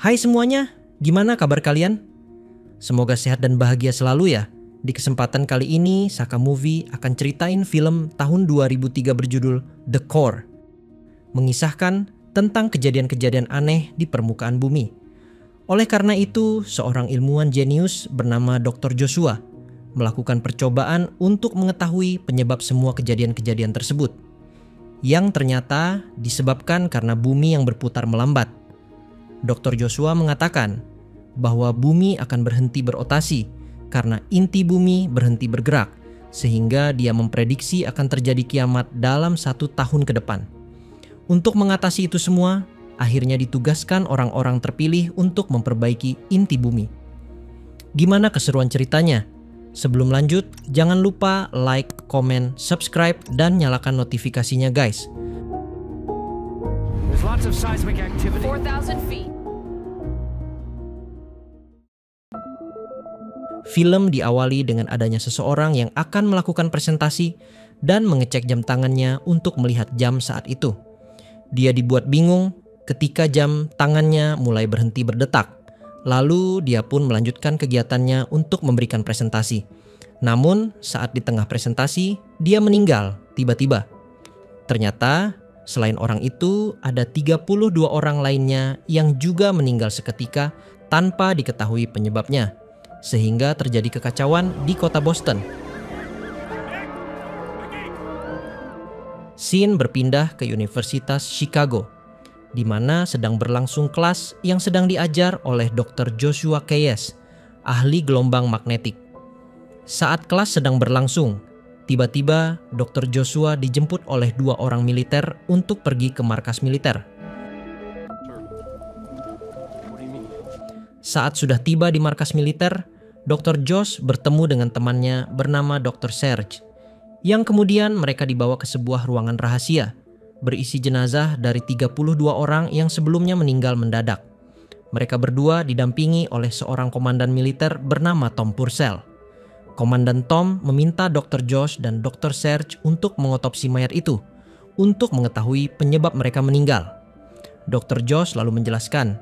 Hai semuanya, gimana kabar kalian? Semoga sehat dan bahagia selalu ya. Di kesempatan kali ini, Saka Movie akan ceritain film tahun 2003 berjudul The Core. Mengisahkan tentang kejadian-kejadian aneh di permukaan bumi. Oleh karena itu, seorang ilmuwan jenius bernama Dr. Joshua melakukan percobaan untuk mengetahui penyebab semua kejadian-kejadian tersebut, yang ternyata disebabkan karena bumi yang berputar melambat. Dr. Joshua mengatakan bahwa bumi akan berhenti berotasi karena inti bumi berhenti bergerak, sehingga dia memprediksi akan terjadi kiamat dalam 1 tahun ke depan. Untuk mengatasi itu semua, akhirnya ditugaskan orang-orang terpilih untuk memperbaiki inti bumi. Gimana keseruan ceritanya? Sebelum lanjut, jangan lupa like, komen, subscribe, dan nyalakan notifikasinya guys. There's lots of seismic activity. 4,000 feet. Film diawali dengan adanya seseorang yang akan melakukan presentasi dan mengecek jam tangannya untuk melihat jam saat itu. Dia dibuat bingung ketika jam tangannya mulai berhenti berdetak. Lalu dia pun melanjutkan kegiatannya untuk memberikan presentasi. Namun saat di tengah presentasi, dia meninggal tiba-tiba. Ternyata selain orang itu, ada 32 orang lainnya yang juga meninggal seketika tanpa diketahui penyebabnya. Sehingga terjadi kekacauan di kota Boston. Scene berpindah ke Universitas Chicago, di mana sedang berlangsung kelas yang sedang diajar oleh Dr. Joshua Keyes, ahli gelombang magnetik. Saat kelas sedang berlangsung, tiba-tiba Dr. Joshua dijemput oleh 2 orang militer untuk pergi ke markas militer. Saat sudah tiba di markas militer, Dr. Josh bertemu dengan temannya bernama Dr. Serge, yang kemudian mereka dibawa ke sebuah ruangan rahasia berisi jenazah dari 32 orang yang sebelumnya meninggal mendadak. Mereka berdua didampingi oleh seorang komandan militer bernama Tom Purcell. Komandan Tom meminta Dr. Josh dan Dr. Serge untuk mengotopsi mayat itu untuk mengetahui penyebab mereka meninggal. Dr. Josh lalu menjelaskan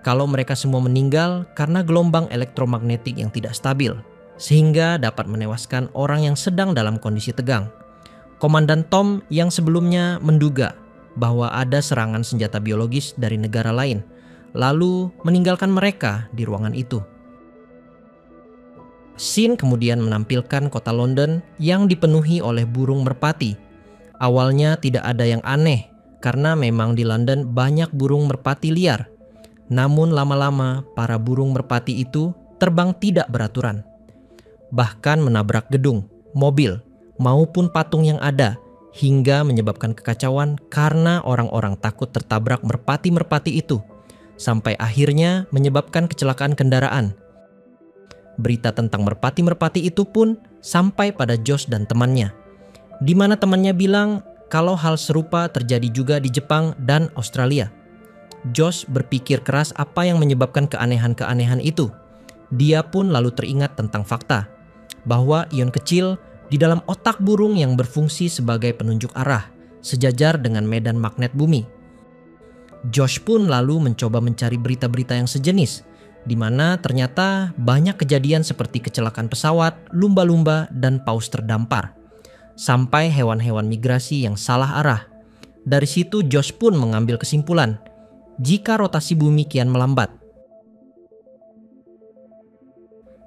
kalau mereka semua meninggal karena gelombang elektromagnetik yang tidak stabil, sehingga dapat menewaskan orang yang sedang dalam kondisi tegang. Komandan Tom yang sebelumnya menduga bahwa ada serangan senjata biologis dari negara lain, lalu meninggalkan mereka di ruangan itu. Scene kemudian menampilkan kota London yang dipenuhi oleh burung merpati. Awalnya tidak ada yang aneh, karena memang di London banyak burung merpati liar. Namun lama-lama para burung merpati itu terbang tidak beraturan. Bahkan menabrak gedung, mobil, maupun patung yang ada, hingga menyebabkan kekacauan karena orang-orang takut tertabrak merpati-merpati itu, sampai akhirnya menyebabkan kecelakaan kendaraan. Berita tentang merpati-merpati itu pun sampai pada Josh dan temannya, di mana temannya bilang kalau hal serupa terjadi juga di Jepang dan Australia. Josh berpikir keras apa yang menyebabkan keanehan-keanehan itu. Dia pun lalu teringat tentang fakta bahwa ion kecil di dalam otak burung yang berfungsi sebagai penunjuk arah, sejajar dengan medan magnet bumi. Josh pun lalu mencoba mencari berita-berita yang sejenis, di mana ternyata banyak kejadian seperti kecelakaan pesawat, lumba-lumba, dan paus terdampar, sampai hewan-hewan migrasi yang salah arah. Dari situ Josh pun mengambil kesimpulan, jika rotasi bumi kian melambat.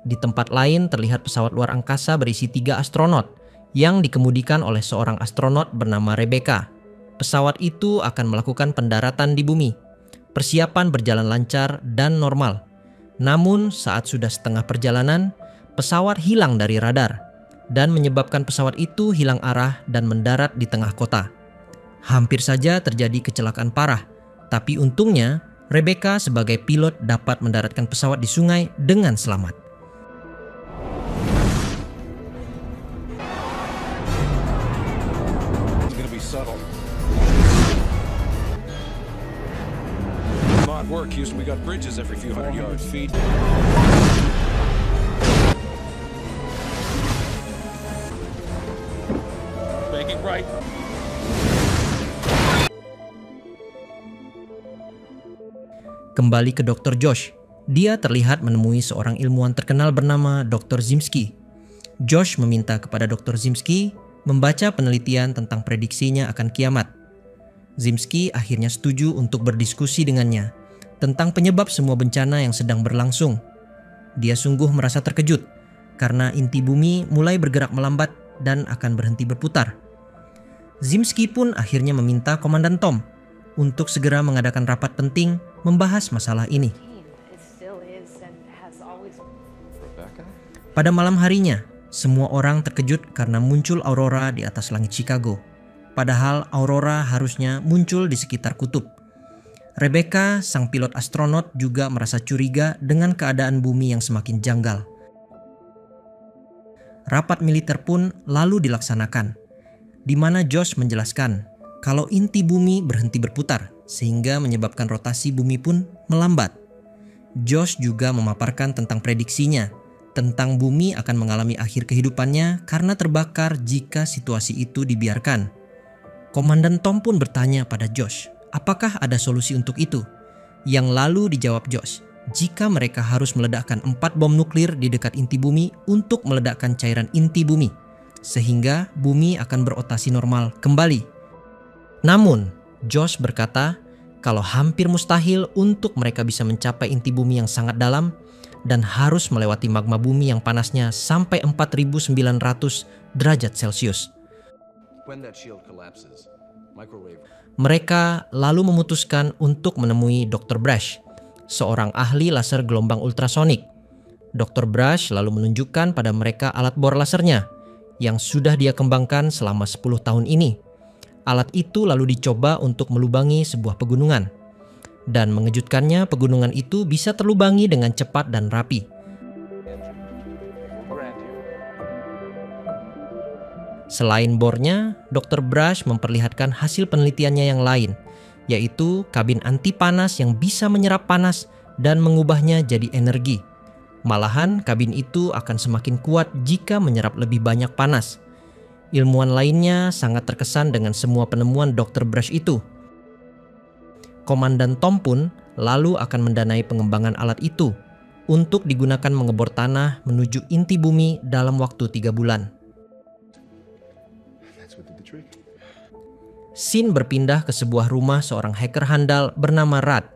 Di tempat lain terlihat pesawat luar angkasa berisi 3 astronot yang dikemudikan oleh seorang astronot bernama Rebecca. Pesawat itu akan melakukan pendaratan di bumi. Persiapan berjalan lancar dan normal. Namun saat sudah setengah perjalanan, pesawat hilang dari radar dan menyebabkan pesawat itu hilang arah dan mendarat di tengah kota. Hampir saja terjadi kecelakaan parah, tapi untungnya Rebecca sebagai pilot dapat mendaratkan pesawat di sungai dengan selamat. Subtle. Not work, Houston. We got bridges every few hundred yards. Feet. Banking right. Kembali ke Dr. Josh. Dia terlihat menemui seorang ilmuwan terkenal bernama Dr. Zimski. Josh meminta kepada Dr. Zimski membaca penelitian tentang prediksinya akan kiamat. Zimski akhirnya setuju untuk berdiskusi dengannya tentang penyebab semua bencana yang sedang berlangsung. Dia sungguh merasa terkejut karena inti bumi mulai bergerak melambat dan akan berhenti berputar. Zimski pun akhirnya meminta Komandan Tom untuk segera mengadakan rapat penting membahas masalah ini. Pada malam harinya, semua orang terkejut karena muncul aurora di atas langit Chicago. Padahal aurora harusnya muncul di sekitar kutub. Rebecca, sang pilot astronot, juga merasa curiga dengan keadaan bumi yang semakin janggal. Rapat militer pun lalu dilaksanakan, di mana Josh menjelaskan kalau inti bumi berhenti berputar, sehingga menyebabkan rotasi bumi pun melambat. Josh juga memaparkan tentang prediksinya, tentang bumi akan mengalami akhir kehidupannya karena terbakar jika situasi itu dibiarkan. Komandan Tom pun bertanya pada Josh, apakah ada solusi untuk itu? Yang lalu dijawab Josh, jika mereka harus meledakkan 4 bom nuklir di dekat inti bumi untuk meledakkan cairan inti bumi, sehingga bumi akan berotasi normal kembali. Namun, Josh berkata kalau hampir mustahil untuk mereka bisa mencapai inti bumi yang sangat dalam dan harus melewati magma bumi yang panasnya sampai 4.900 derajat Celcius. Mereka lalu memutuskan untuk menemui Dr. Brash, seorang ahli laser gelombang ultrasonik. Dr. Brash lalu menunjukkan pada mereka alat bor lasernya yang sudah dia kembangkan selama 10 tahun ini. Alat itu lalu dicoba untuk melubangi sebuah pegunungan. Dan mengejutkannya, pegunungan itu bisa terlubangi dengan cepat dan rapi. Selain bornya, Dr. Brash memperlihatkan hasil penelitiannya yang lain, yaitu kabin anti panas yang bisa menyerap panas dan mengubahnya jadi energi. Malahan, kabin itu akan semakin kuat jika menyerap lebih banyak panas. Ilmuwan lainnya sangat terkesan dengan semua penemuan Dr. Brash itu. Komandan Tom pun lalu akan mendanai pengembangan alat itu untuk digunakan mengebor tanah menuju inti bumi dalam waktu 3 bulan. Scene berpindah ke sebuah rumah seorang hacker handal bernama Rad.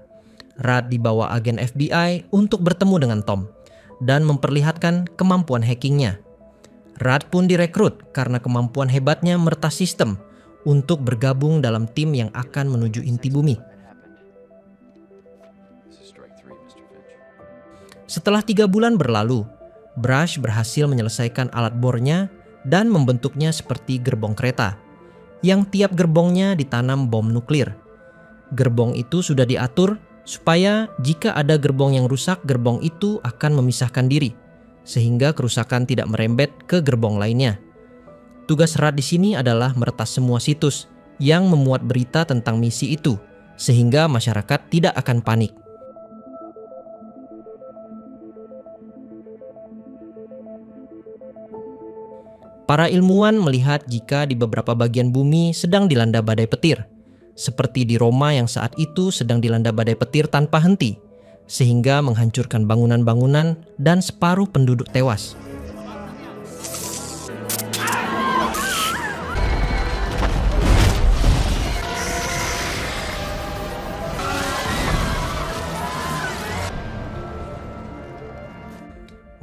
Rad dibawa agen FBI untuk bertemu dengan Tom dan memperlihatkan kemampuan hackingnya. Rad pun direkrut karena kemampuan hebatnya meretas sistem untuk bergabung dalam tim yang akan menuju inti bumi. Setelah 3 bulan berlalu, Brash berhasil menyelesaikan alat bornya dan membentuknya seperti gerbong kereta, yang tiap gerbongnya ditanam bom nuklir. Gerbong itu sudah diatur supaya jika ada gerbong yang rusak, gerbong itu akan memisahkan diri, sehingga kerusakan tidak merembet ke gerbong lainnya. Tugas Rad di sini adalah meretas semua situs yang memuat berita tentang misi itu, sehingga masyarakat tidak akan panik. Para ilmuwan melihat jika di beberapa bagian bumi sedang dilanda badai petir, seperti di Roma yang saat itu sedang dilanda badai petir tanpa henti, sehingga menghancurkan bangunan-bangunan dan separuh penduduk tewas.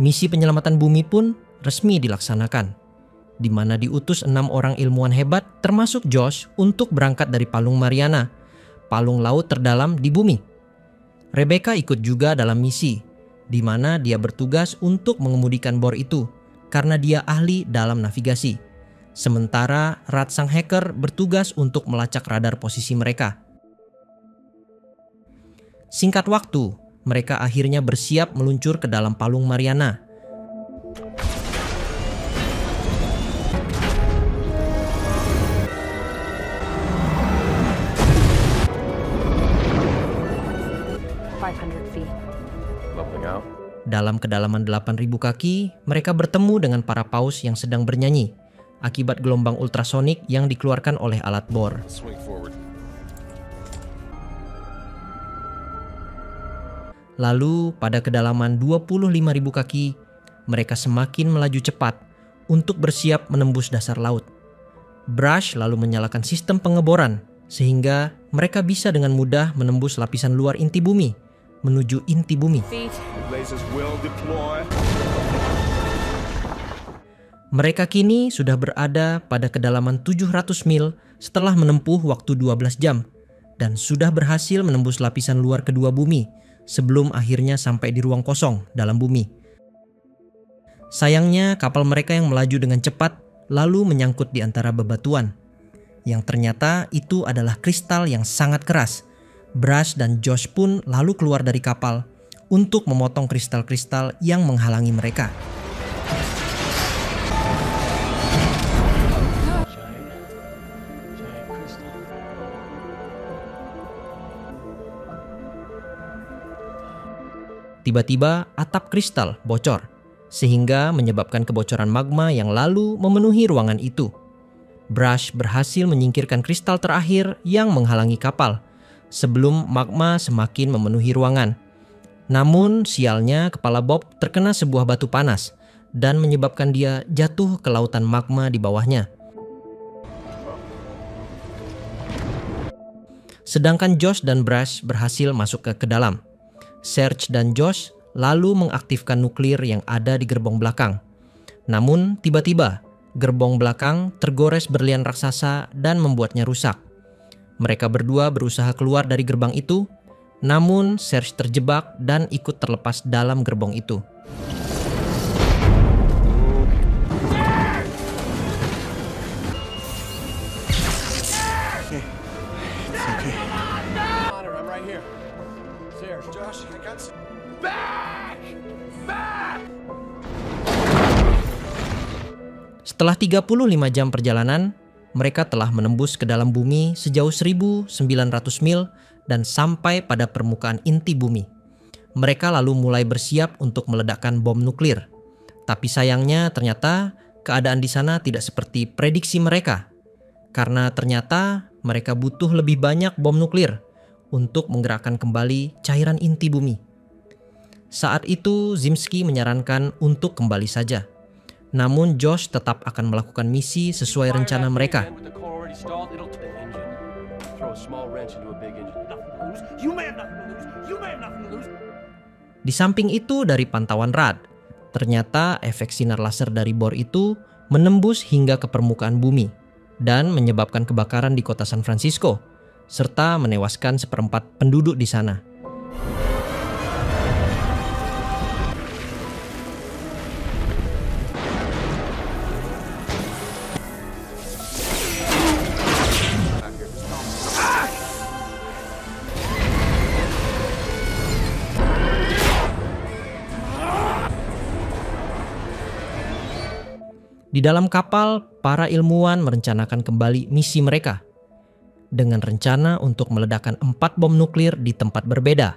Misi penyelamatan bumi pun resmi dilaksanakan, di mana diutus 6 orang ilmuwan hebat termasuk Josh untuk berangkat dari Palung Mariana, palung laut terdalam di bumi. Rebecca ikut juga dalam misi, di mana dia bertugas untuk mengemudikan bor itu karena dia ahli dalam navigasi. Sementara Rad sang hacker bertugas untuk melacak radar posisi mereka. Singkat waktu, mereka akhirnya bersiap meluncur ke dalam Palung Mariana. Dalam kedalaman 8.000 kaki, mereka bertemu dengan para paus yang sedang bernyanyi akibat gelombang ultrasonik yang dikeluarkan oleh alat bor. Swing forward. Lalu pada kedalaman 25.000 kaki, mereka semakin melaju cepat untuk bersiap menembus dasar laut. Brush lalu menyalakan sistem pengeboran sehingga mereka bisa dengan mudah menembus lapisan luar inti bumi menuju inti bumi. Lasers will deploy. Mereka kini sudah berada pada kedalaman 700 mil setelah menempuh waktu 12 jam dan sudah berhasil menembus lapisan luar kedua bumi sebelum akhirnya sampai di ruang kosong dalam bumi. Sayangnya kapal mereka yang melaju dengan cepat lalu menyangkut di antara bebatuan, yang ternyata itu adalah kristal yang sangat keras. Brush dan Josh pun lalu keluar dari kapal untuk memotong kristal-kristal yang menghalangi mereka. Tiba-tiba atap kristal bocor, sehingga menyebabkan kebocoran magma yang lalu memenuhi ruangan itu. Brush berhasil menyingkirkan kristal terakhir yang menghalangi kapal, sebelum magma semakin memenuhi ruangan. Namun sialnya kepala Bob terkena sebuah batu panas dan menyebabkan dia jatuh ke lautan magma di bawahnya. Sedangkan Josh dan Brush berhasil masuk ke dalam. Serge dan Josh lalu mengaktifkan nuklir yang ada di gerbong belakang. Namun tiba-tiba gerbong belakang tergores berlian raksasa dan membuatnya rusak. Mereka berdua berusaha keluar dari gerbang itu, namun Serge terjebak dan ikut terlepas dalam gerbong itu. I'm right here. Serge, Josh, I got some. Back! Back! Setelah 35 jam perjalanan, mereka telah menembus ke dalam bumi sejauh 1.900 mil dan sampai pada permukaan inti bumi. Mereka lalu mulai bersiap untuk meledakkan bom nuklir. Tapi sayangnya ternyata keadaan di sana tidak seperti prediksi mereka. Karena ternyata mereka butuh lebih banyak bom nuklir untuk menggerakkan kembali cairan inti bumi. Saat itu Zimski menyarankan untuk kembali saja. Namun Josh tetap akan melakukan misi sesuai rencana mereka. Di samping itu dari pantauan Rad, ternyata efek sinar laser dari bor itu menembus hingga ke permukaan bumi dan menyebabkan kebakaran di kota San Francisco, serta menewaskan 1/4 penduduk di sana. Di dalam kapal, para ilmuwan merencanakan kembali misi mereka dengan rencana untuk meledakkan 4 bom nuklir di tempat berbeda.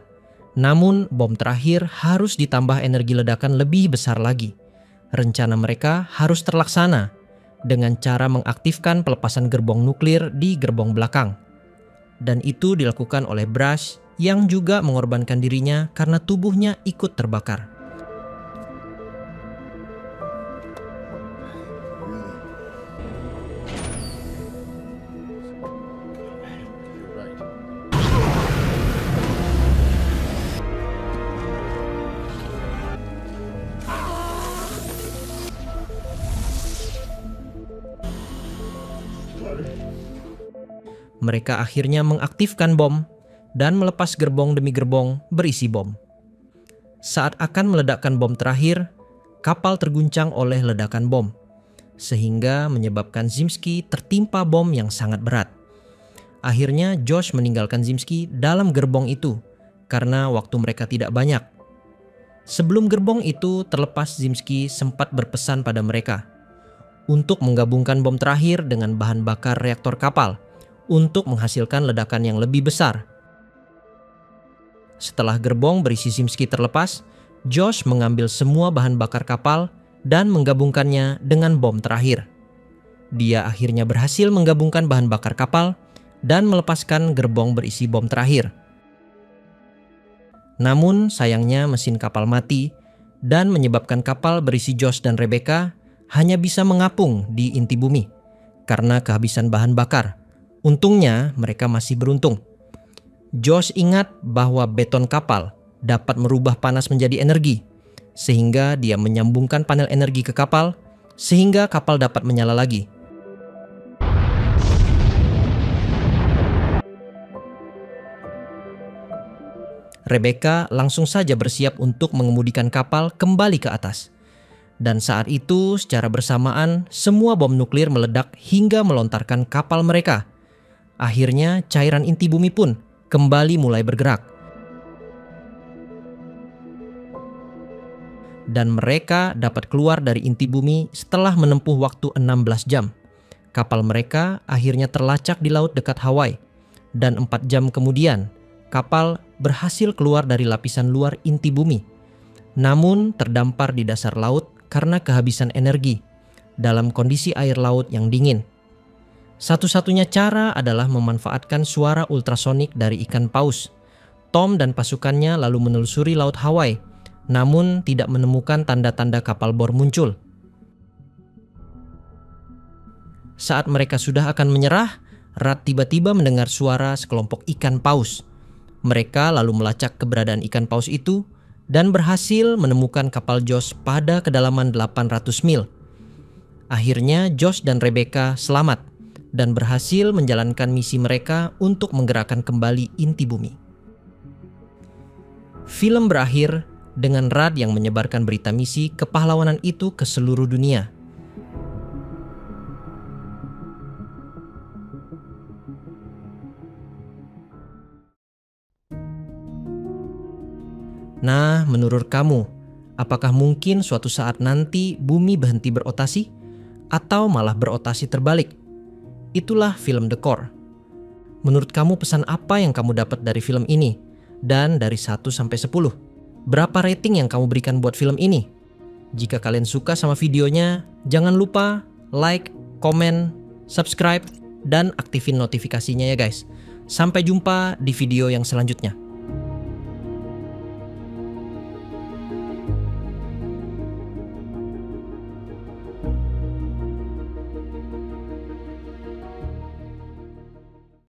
Namun, bom terakhir harus ditambah energi ledakan lebih besar lagi. Rencana mereka harus terlaksana dengan cara mengaktifkan pelepasan gerbong nuklir di gerbong belakang. Dan itu dilakukan oleh Brush yang juga mengorbankan dirinya karena tubuhnya ikut terbakar. Mereka akhirnya mengaktifkan bom dan melepas gerbong demi gerbong berisi bom. Saat akan meledakkan bom terakhir, kapal terguncang oleh ledakan bom, sehingga menyebabkan Zimski tertimpa bom yang sangat berat. Akhirnya Josh meninggalkan Zimski dalam gerbong itu karena waktu mereka tidak banyak. Sebelum gerbong itu terlepas, Zimski sempat berpesan pada mereka untuk menggabungkan bom terakhir dengan bahan bakar reaktor kapal untuk menghasilkan ledakan yang lebih besar. Setelah gerbong berisi Zimski terlepas, Josh mengambil semua bahan bakar kapal dan menggabungkannya dengan bom terakhir. Dia akhirnya berhasil menggabungkan bahan bakar kapal dan melepaskan gerbong berisi bom terakhir. Namun sayangnya mesin kapal mati dan menyebabkan kapal berisi Josh dan Rebecca hanya bisa mengapung di inti bumi karena kehabisan bahan bakar. Untungnya mereka masih beruntung. Josh ingat bahwa beton kapal dapat merubah panas menjadi energi, sehingga dia menyambungkan panel energi ke kapal, sehingga kapal dapat menyala lagi. Rebecca langsung saja bersiap untuk mengemudikan kapal kembali ke atas. Dan saat itu, secara bersamaan, semua bom nuklir meledak hingga melontarkan kapal mereka. Akhirnya, cairan inti bumi pun kembali mulai bergerak. Dan mereka dapat keluar dari inti bumi setelah menempuh waktu 16 jam. Kapal mereka akhirnya terlacak di laut dekat Hawaii. Dan 4 jam kemudian, kapal berhasil keluar dari lapisan luar inti bumi. Namun terdampar di dasar laut karena kehabisan energi dalam kondisi air laut yang dingin. Satu-satunya cara adalah memanfaatkan suara ultrasonik dari ikan paus. Tom dan pasukannya lalu menelusuri laut Hawaii, namun tidak menemukan tanda-tanda kapal bor muncul. Saat mereka sudah akan menyerah, Rad tiba-tiba mendengar suara sekelompok ikan paus. Mereka lalu melacak keberadaan ikan paus itu dan berhasil menemukan kapal Josh pada kedalaman 800 mil. Akhirnya Josh dan Rebecca selamat dan berhasil menjalankan misi mereka untuk menggerakkan kembali inti bumi. Film berakhir dengan Rad yang menyebarkan berita misi kepahlawanan itu ke seluruh dunia. Nah, menurut kamu, apakah mungkin suatu saat nanti bumi berhenti berotasi? Atau malah berotasi terbalik? Itulah film The Core. Menurut kamu pesan apa yang kamu dapat dari film ini? Dan dari 1 sampai 10, berapa rating yang kamu berikan buat film ini? Jika kalian suka sama videonya, jangan lupa like, komen, subscribe, dan aktifin notifikasinya ya guys. Sampai jumpa di video yang selanjutnya.